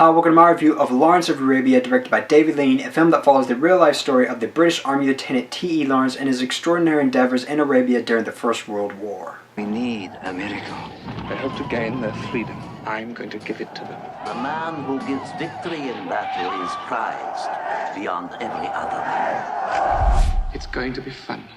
Hi, welcome to my review of Lawrence of Arabia, directed by David Lean, a film that follows the real-life story of the British Army Lieutenant T.E. Lawrence and his extraordinary endeavors in Arabia during the First World War. We need a miracle. They hope to gain their freedom. I'm going to give it to them. The man who gives victory in battle is prized beyond every other man. It's going to be fun.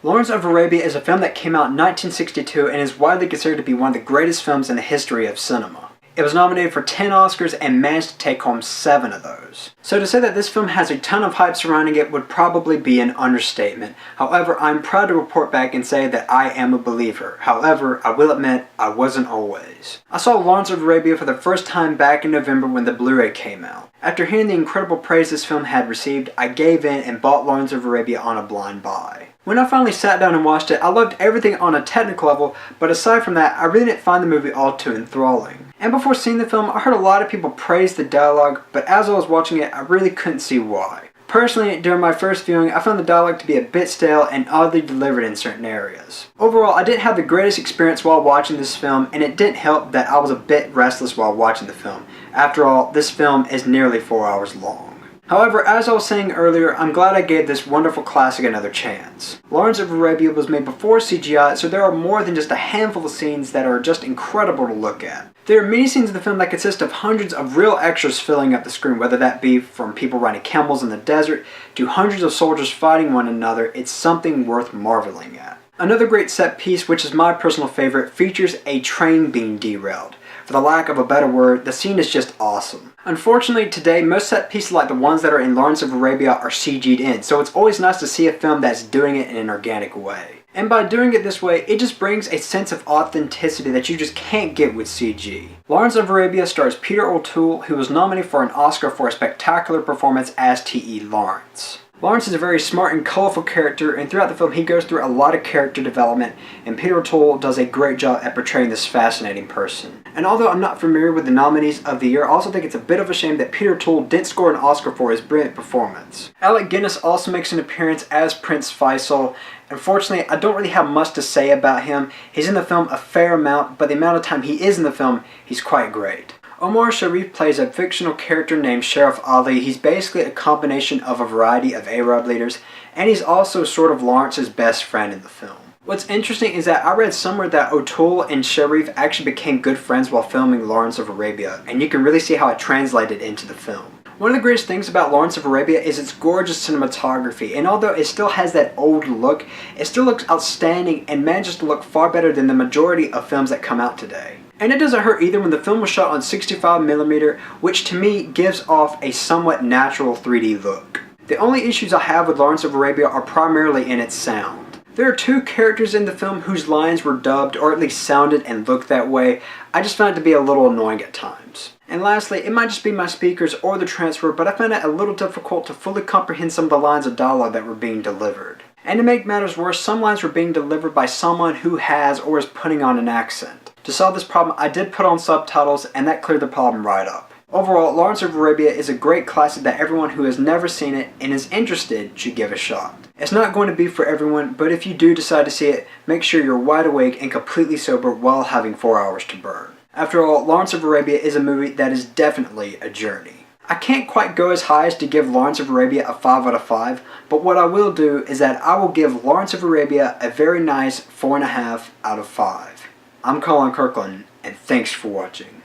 Lawrence of Arabia is a film that came out in 1962 and is widely considered to be one of the greatest films in the history of cinema. It was nominated for 10 Oscars and managed to take home 7 of those. So to say that this film has a ton of hype surrounding it would probably be an understatement. However, I'm proud to report back and say that I am a believer. However, I will admit, I wasn't always. I saw Lawrence of Arabia for the first time back in November when the Blu-ray came out. After hearing the incredible praise this film had received, I gave in and bought Lawrence of Arabia on a blind buy. When I finally sat down and watched it, I loved everything on a technical level, but aside from that, I really didn't find the movie all too enthralling. And before seeing the film, I heard a lot of people praise the dialogue, but as I was watching it, I really couldn't see why. Personally, during my first viewing, I found the dialogue to be a bit stale and oddly delivered in certain areas. Overall, I didn't have the greatest experience while watching this film, and it didn't help that I was a bit restless while watching the film. After all, this film is nearly 4 hours long. However, as I was saying earlier, I'm glad I gave this wonderful classic another chance. Lawrence of Arabia was made before CGI, so there are more than just a handful of scenes that are just incredible to look at. There are many scenes in the film that consist of hundreds of real extras filling up the screen, whether that be from people riding camels in the desert to hundreds of soldiers fighting one another. It's something worth marveling at. Another great set piece, which is my personal favorite, features a train being derailed. For the lack of a better word, the scene is just awesome. Unfortunately, today, most set pieces like the ones that are in Lawrence of Arabia are CG'd in, so it's always nice to see a film that's doing it in an organic way. And by doing it this way, it just brings a sense of authenticity that you just can't get with CG. Lawrence of Arabia stars Peter O'Toole, who was nominated for an Oscar for a spectacular performance as T.E. Lawrence. Lawrence is a very smart and colorful character, and throughout the film he goes through a lot of character development, and Peter O'Toole does a great job at portraying this fascinating person. And although I'm not familiar with the nominees of the year, I also think it's a bit of a shame that Peter O'Toole didn't score an Oscar for his brilliant performance. Alec Guinness also makes an appearance as Prince Faisal. Unfortunately, I don't really have much to say about him. He's in the film a fair amount, but the amount of time he is in the film, he's quite great. Omar Sharif plays a fictional character named Sheriff Ali. He's basically a combination of a variety of Arab leaders, and he's also sort of Lawrence's best friend in the film. What's interesting is that I read somewhere that O'Toole and Sharif actually became good friends while filming Lawrence of Arabia, and you can really see how it translated into the film. One of the greatest things about Lawrence of Arabia is its gorgeous cinematography, and although it still has that old look, it still looks outstanding and manages to look far better than the majority of films that come out today. And it doesn't hurt either when the film was shot on 65mm, which to me gives off a somewhat natural 3D look. The only issues I have with Lawrence of Arabia are primarily in its sound. There are 2 characters in the film whose lines were dubbed, or at least sounded and looked that way. I just found it to be a little annoying at times. And lastly, it might just be my speakers or the transfer, but I found it a little difficult to fully comprehend some of the lines of dialogue that were being delivered. And to make matters worse, some lines were being delivered by someone who has or is putting on an accent. To solve this problem, I did put on subtitles, and that cleared the problem right up. Overall, Lawrence of Arabia is a great classic that everyone who has never seen it and is interested should give a shot. It's not going to be for everyone, but if you do decide to see it, make sure you're wide awake and completely sober while having 4 hours to burn. After all, Lawrence of Arabia is a movie that is definitely a journey. I can't quite go as high as to give Lawrence of Arabia a 5 out of 5, but what I will do is that I will give Lawrence of Arabia a very nice 4.5 out of 5. I'm Colin Kirkland, and thanks for watching.